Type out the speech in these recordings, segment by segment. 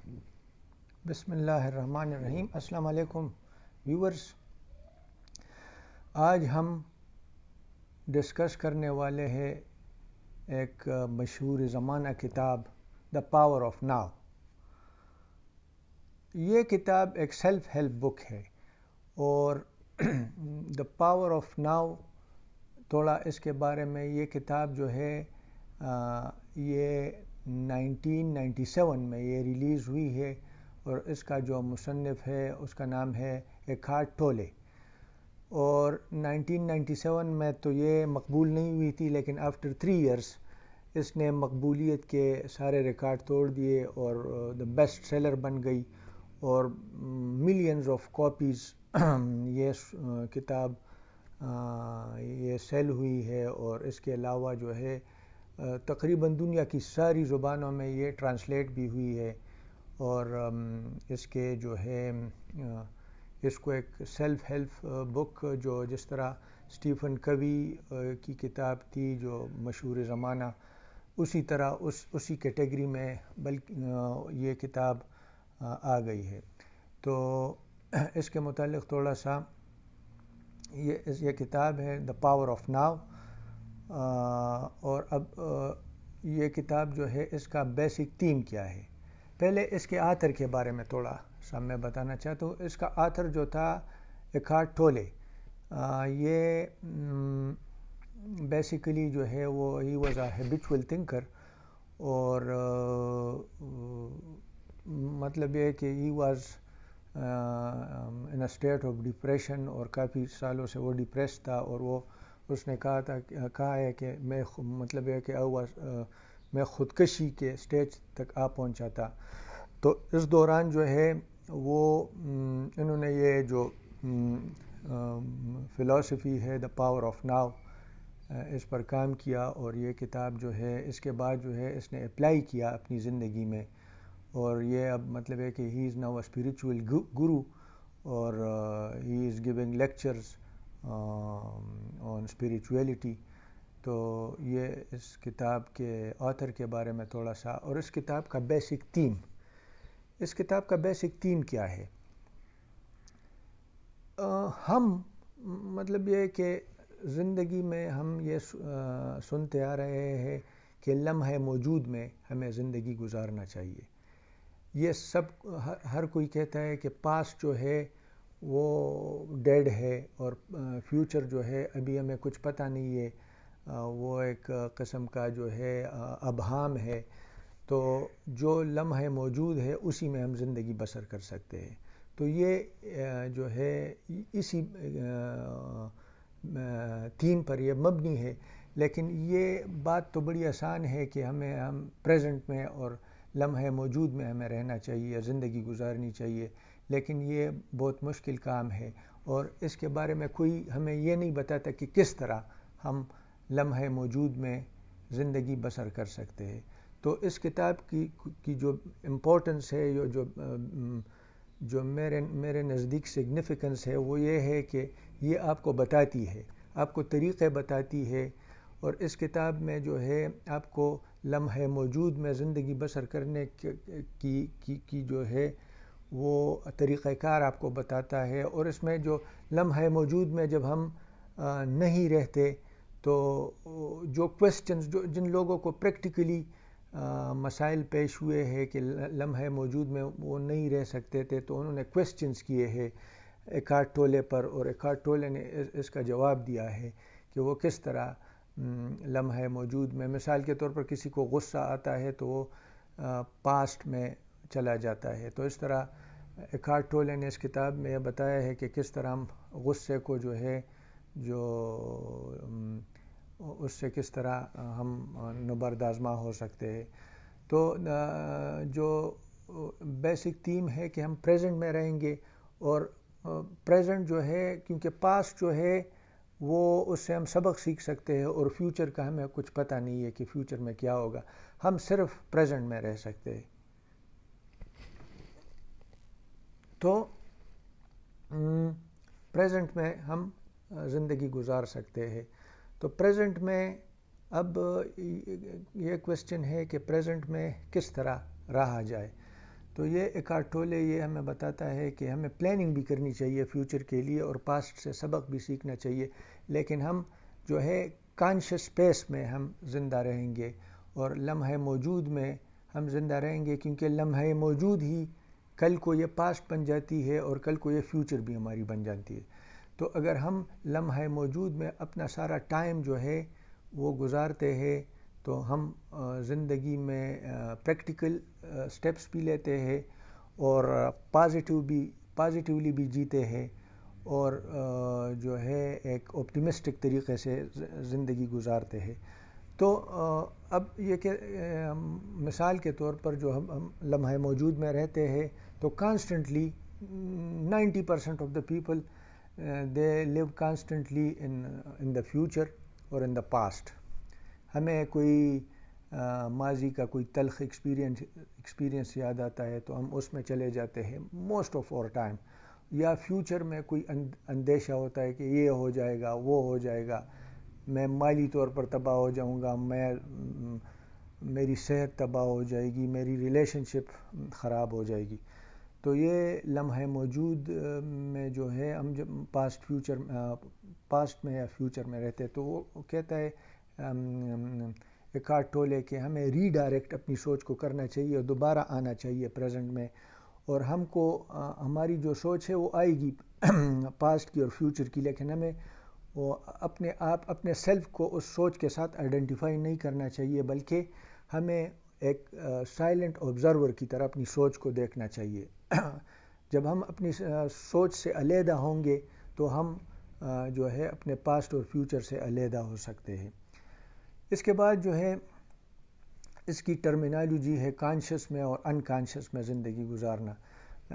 بسم اللہ الرحمن الرحیم۔ السلام علیکم ویورز، آج ہم ڈسکس کرنے والے ہیں ایک مشہور زمانہ کتاب دا پاور آف ناؤ۔ یہ کتاب ایک سیلف ہیلپ بک ہے اور دا پاور آف ناؤ، تھوڑا اس کے بارے میں یہ کتاب جو ہے یہ 1997 میں یہ ریلیز ہوئی ہے اور اس کا جو مصنف ہے اس کا نام ہے ایکھارٹ ٹولے۔ اور 1997 میں تو یہ مقبول نہیں ہوئی تھی، لیکن آفٹر 3 ایئرس اس نے مقبولیت کے سارے ریکارڈ توڑ دیے اور دا بیسٹ سیلر بن گئی اور ملینز آف کاپیز یہ کتاب یہ سیل ہوئی ہے۔ اور اس کے علاوہ جو ہے تقریباً دنیا کی ساری زبانوں میں یہ ٹرانسلیٹ بھی ہوئی ہے اور اس کے جو ہے اس کو ایک سیلف ہیلپ بک جو جس طرح اسٹیفن کوی کی کتاب تھی جو مشہور زمانہ، اسی طرح اسی کیٹیگری میں بلکہ یہ کتاب آ گئی ہے۔ تو اس کے متعلق تھوڑا سا یہ کتاب ہے دا پاور آف ناؤ۔ اور اب یہ کتاب جو ہے اس کا بیسک تھیم کیا ہے، پہلے اس کے آتھر کے بارے میں تھوڑا سا میں بتانا چاہتا ہوں۔ اس کا آتھر جو تھا ایکھارٹ ٹولے، یہ بیسیکلی جو ہے وہ he was a habitual thinker, اور مطلب یہ کہ he was in a state of depression, اور کافی سالوں سے وہ ڈپریس تھا، اور وہ اس نے کہا ہے کہ میں مطلب یہ کہ میں خودکشی کے سٹیج تک آ پہنچا تھا۔ تو اس دوران جو ہے وہ انہوں نے یہ جو فلاسفی ہے دا پاور آف ناؤ اس پر کام کیا، اور یہ کتاب جو ہے اس کے بعد جو ہے اس نے اپلائی کیا اپنی زندگی میں، اور یہ اب مطلب ہے کہ ہی is now a spiritual guru, اور he is giving lectures on spirituality. تو یہ اس کتاب کے آتھر کے بارے میں تھوڑا سا، اور اس کتاب کا بیسک تھیم، اس کتاب کا بیسک تھیم کیا ہے؟ ہم مطلب یہ کہ زندگی میں ہم یہ سنتے آ رہے ہیں کہ لمحہ موجود میں ہمیں زندگی گزارنا چاہیے۔ یہ سب ہر کوئی کہتا ہے کہ پاسٹ جو ہے وہ ڈیڈ ہے اور فیوچر جو ہے ابھی ہمیں کچھ پتہ نہیں ہے، وہ ایک قسم کا جو ہے ابہام ہے۔ تو جو لمحہ موجود ہے اسی میں ہم زندگی بسر کر سکتے ہیں۔ تو یہ جو ہے اسی تھیم پر یہ مبنی ہے، لیکن یہ بات تو بڑی آسان ہے کہ ہم پریزنٹ میں اور لمحہ موجود میں ہمیں رہنا چاہیے، زندگی گزارنی چاہیے، لیکن یہ بہت مشکل کام ہے، اور اس کے بارے میں کوئی ہمیں یہ نہیں بتاتا کہ کس طرح ہم لمحہ موجود میں زندگی بسر کر سکتے ہیں۔ تو اس کتاب کی جو امپورٹنس ہے، جو میرے نزدیک سگنیفیکنس ہے، وہ یہ ہے کہ یہ آپ کو بتاتی ہے، آپ کو طریقے بتاتی ہے، اور اس کتاب میں جو ہے آپ کو لمحہ موجود میں زندگی بسر کرنے کی جو ہے وہ طریقہ کار آپ کو بتاتا ہے۔ اور اس میں جو لمحہ موجود میں جب ہم نہیں رہتے تو جو کویسچنز جن لوگوں کو پریکٹیکلی مسائل پیش ہوئے ہیں کہ لمحہ موجود میں وہ نہیں رہ سکتے تھے، تو انہوں نے کویسچنز کیے ہیں ایکھارٹ ٹولے پر، اور ایکھارٹ ٹولے نے اس کا جواب دیا ہے کہ وہ کس طرح لمحہ موجود میں، مثال کے طور پر کسی کو غصہ آتا ہے تو وہ پاسٹ میں چلا جاتا ہے، تو اس طرح ایکھارٹ ٹولے نے اس کتاب میں یہ بتایا ہے کہ کس طرح ہم غصے کو جو ہے جو اس سے کس طرح ہم نبرد آزما ہو سکتے ہیں۔ تو جو بیسک تھیم ہے کہ ہم پریزنٹ میں رہیں گے، اور پریزنٹ جو ہے کیونکہ پاسٹ جو ہے وہ اس سے ہم سبق سیکھ سکتے ہیں، اور فیوچر کا ہمیں کچھ پتہ نہیں ہے کہ فیوچر میں کیا ہوگا، ہم صرف پریزنٹ میں رہ سکتے ہیں۔ تو پریزنٹ میں ہم زندگی گزار سکتے ہیں۔ تو پریزنٹ میں اب یہ کویسچن ہے کہ پریزنٹ میں کس طرح رہا جائے۔ تو یہ ایکارٹ ٹولے یہ ہمیں بتاتا ہے کہ ہمیں پلاننگ بھی کرنی چاہیے فیوچر کے لیے اور پاسٹ سے سبق بھی سیکھنا چاہیے، لیکن ہم جو ہے کانشیس اسپیس میں ہم زندہ رہیں گے اور لمحہ موجود میں ہم زندہ رہیں گے، کیونکہ لمحہ موجود ہی کل کو یہ پاسٹ بن جاتی ہے اور کل کو یہ فیوچر بھی ہماری بن جاتی ہے۔ تو اگر ہم لمحہ موجود میں اپنا سارا ٹائم جو ہے وہ گزارتے ہیں تو ہم زندگی میں پریکٹیکل سٹیپس بھی لیتے ہیں اور پازیٹیولی بھی جیتے ہیں اور جو ہے ایک آپٹیمسٹک طریقے سے زندگی گزارتے ہیں۔ تو اب یہ کہ مثال کے طور پر جو ہم لمحہ موجود میں رہتے ہیں تو constantly 90% of the people they live constantly in the future اور ان دا پاسٹ۔ ہمیں کوئی ماضی کا کوئی تلخ ایکسپیرینس یاد آتا ہے تو ہم اس میں چلے جاتے ہیں موسٹ آف اور ٹائم، یا فیوچر میں کوئی اندیشہ ہوتا ہے کہ یہ ہو جائے گا، وہ ہو جائے گا، میں مالی طور پر تباہ ہو جاؤں گا، میری صحت تباہ ہو جائے گی، میری ریلیشن شپ خراب ہو جائے گی۔ تو یہ لمحہ موجود میں جو ہے ہم جب پاسٹ میں یا فیوچر میں رہتے تو وہ کہتا ہے ایکارٹ ٹولے کہ ہمیں ری ڈائریکٹ اپنی سوچ کو کرنا چاہیے اور دوبارہ آنا چاہیے پریزنٹ میں، اور ہم کو ہماری جو سوچ ہے وہ آئے گی پاسٹ کی اور فیوچر کی، لیکن ہمیں وہ اپنے سیلف کو اس سوچ کے ساتھ آئیڈینٹیفائی نہیں کرنا چاہیے، بلکہ ہمیں ایک سائلنٹ آبزرور کی طرح اپنی سوچ کو دیکھنا چاہیے۔ جب ہم اپنی سوچ سے علیحدہ ہوں گے تو ہم جو ہے اپنے پاسٹ اور فیوچر سے علیحدہ ہو سکتے ہیں۔ اس کے بعد جو ہے اس کی ٹرمینالوجی ہے کانشیس میں اور ان کانشیس میں زندگی گزارنا۔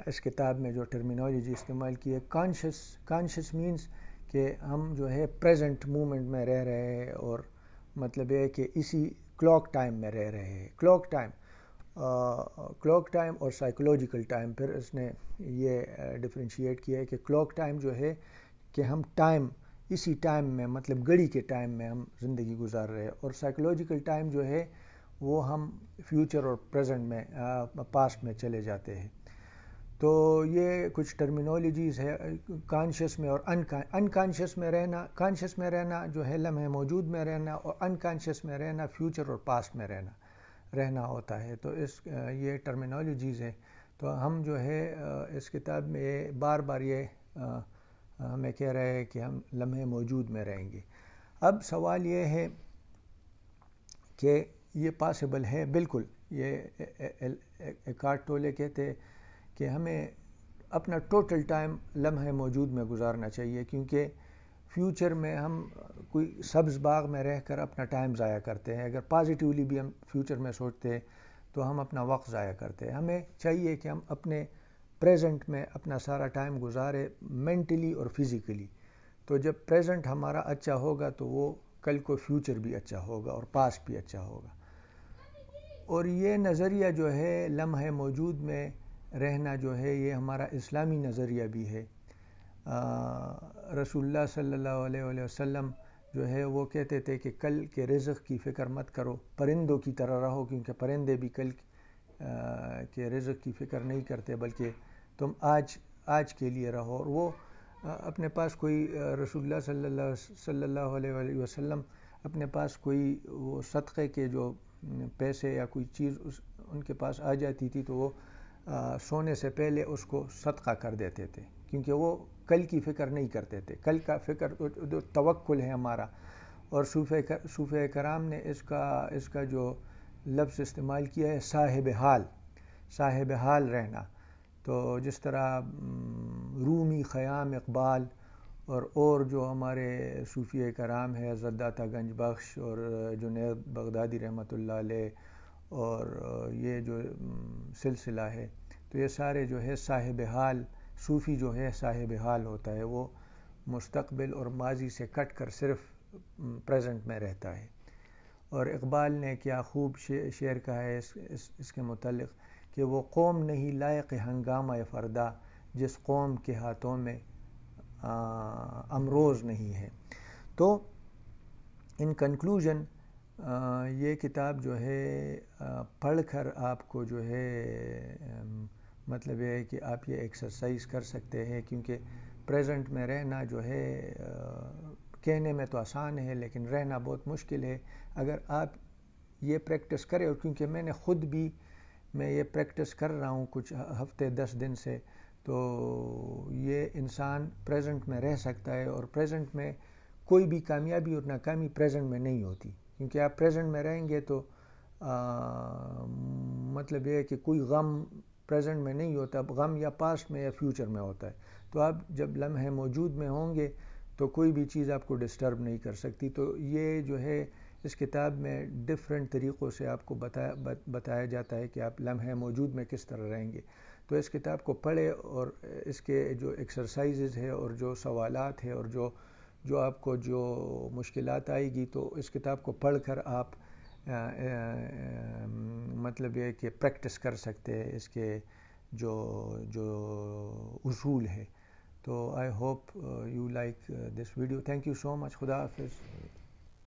اس کتاب میں جو ٹرمینالوجی استعمال کی ہے کانشیس مینز کہ ہم جو ہے پریزنٹ مومنٹ میں رہ رہے ہیں، اور مطلب یہ ہے کہ اسی کلاک ٹائم میں رہ رہے ہیں۔ کلاک ٹائم اور سائیکولوجیکل ٹائم، پھر اس نے یہ ڈفرینشیٹ کیا ہے کہ کلاک ٹائم جو ہے کہ ہم اسی ٹائم میں مطلب گھڑی کے ٹائم میں ہم زندگی گزار رہے ہیں، اور سائیکولوجیکل ٹائم جو ہے وہ ہم فیوچر اور پریزنٹ میں پاسٹ میں چلے جاتے ہیں۔ تو یہ کچھ ٹرمینالوجیز ہے کانشیس میں اور ان کانشیس میں رہنا۔ کانشیس میں رہنا جو ہے لمحہ موجود میں رہنا، اور ان کانشیس میں رہنا فیوچر اور پاسٹ میں رہنا ہوتا ہے۔ تو یہ ٹرمینالوجیز ہے۔ تو ہم جو ہے اس کتاب میں بار بار یہ ہمیں کہہ رہے ہیں کہ ہم لمحہ موجود میں رہیں گے۔ اب سوال یہ ہے کہ یہ پاسبل ہے؟ بالکل۔ یہ ایکارٹ ٹولے کہتے ہیں کہ ہمیں اپنا ٹوٹل ٹائم لمحہ موجود میں گزارنا چاہیے، کیونکہ فیوچر میں ہم کوئی سبز باغ میں رہ کر اپنا ٹائم ضائع کرتے ہیں۔ اگر پازیٹیولی بھی ہم فیوچر میں سوچتے ہیں تو ہم اپنا وقت ضائع کرتے ہیں۔ ہمیں چاہیے کہ ہم اپنے پریزنٹ میں اپنا سارا ٹائم گزارے مینٹلی اور فزیکلی۔ تو جب پریزنٹ ہمارا اچھا ہوگا تو وہ کل کو فیوچر بھی اچھا ہوگا اور پاسٹ بھی اچھا ہوگا۔ اور یہ نظریہ جو ہے لمحہ موجود میں رہنا جو ہے یہ ہمارا اسلامی نظریہ بھی ہے۔ رسول اللہ صلی اللہ علیہ وسلم جو ہے وہ کہتے تھے کہ کل کے رزق کی فکر مت کرو، پرندوں کی طرح رہو، کیونکہ پرندے بھی کل کے رزق کی فکر نہیں کرتے، بلکہ تم آج کے لیے رہو۔ اور وہ اپنے پاس کوئی رسول اللہ صلی اللہ علیہ وسلم اپنے پاس کوئی وہ صدقے کے جو پیسے یا کوئی چیز ان کے پاس آ جاتی تھی تو وہ سونے سے پہلے اس کو صدقہ کر دیتے تھے، کیونکہ وہ کل کی فکر نہیں کرتے تھے۔ کل کا فکر جو توکل ہے ہمارا، اور صوفیہ کرام نے اس کا جو لفظ استعمال کیا ہے صاحب حال رہنا۔ تو جس طرح رومی، خیام، اقبال اور جو ہمارے صوفیہ کرام ہے حضرت داتا گنج بخش اور جنید بغدادی رحمۃ اللہ علیہ، اور یہ جو سلسلہ ہے، تو یہ سارے جو ہے صاحب حال، صوفی جو ہے صاحب حال ہوتا ہے، وہ مستقبل اور ماضی سے کٹ کر صرف پریزنٹ میں رہتا ہے۔ اور اقبال نے کیا خوب شعر کہا ہے اس کے متعلق کہ وہ قوم نہیں لائق ہنگامہ فردا، جس قوم کے ہاتھوں میں امروز نہیں ہے۔ تو ان کنکلوژن یہ کتاب جو ہے پڑھ کر آپ کو جو ہے مطلب یہ ہے کہ آپ یہ ایکسرسائز کر سکتے ہیں، کیونکہ پریزنٹ میں رہنا جو ہے کہنے میں تو آسان ہے لیکن رہنا بہت مشکل ہے. اگر آپ یہ پریکٹس کریں، اور کیونکہ میں نے خود بھی یہ پریکٹس کر رہا ہوں کچھ ہفتے 10 دن سے، تو یہ انسان پریزنٹ میں رہ سکتا ہے. اور پریزنٹ میں کوئی بھی کامیابی اور ناکامی پریزنٹ میں نہیں ہوتی، کیونکہ آپ پریزنٹ میں رہیں گے تو مطلب یہ ہے کہ کوئی غم پریزنٹ میں نہیں ہوتا. غم یا پاسٹ میں یا فیوچر میں ہوتا ہے. تو آپ جب لمحے موجود میں ہوں گے تو کوئی بھی چیز آپ کو ڈسٹرب نہیں کر سکتی. تو یہ جو ہے اس کتاب میں ڈفرینٹ طریقوں سے آپ کو بتایا جاتا ہے کہ آپ لمحے موجود میں کس طرح رہیں گے. تو اس کتاب کو پڑھیں، اور اس کے جو ایکسرسائزز ہے اور جو سوالات ہیں اور جو آپ کو جو مشکلات آئے گی، تو اس کتاب کو پڑھ کر آپ مطلب یہ کہ پریکٹس کر سکتے ہیں اس کے جو اصول ہے. تو I hope you like this video. Thank you so much. خدا حافظ.